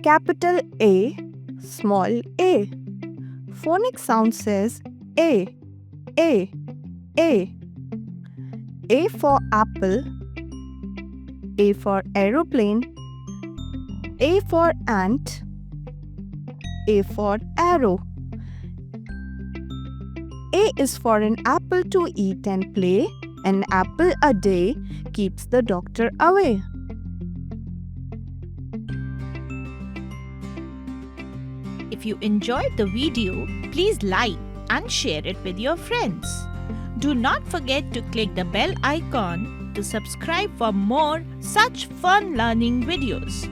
Capital A, small a. Phonic sound says A, A, A. A for apple, A for aeroplane, A for ant, A for arrow. A is for an apple to eat and play. An apple a day keeps the doctor away. If you enjoyed the video, please like and share it with your friends. Do not forget to click the bell icon to subscribe for more such fun learning videos.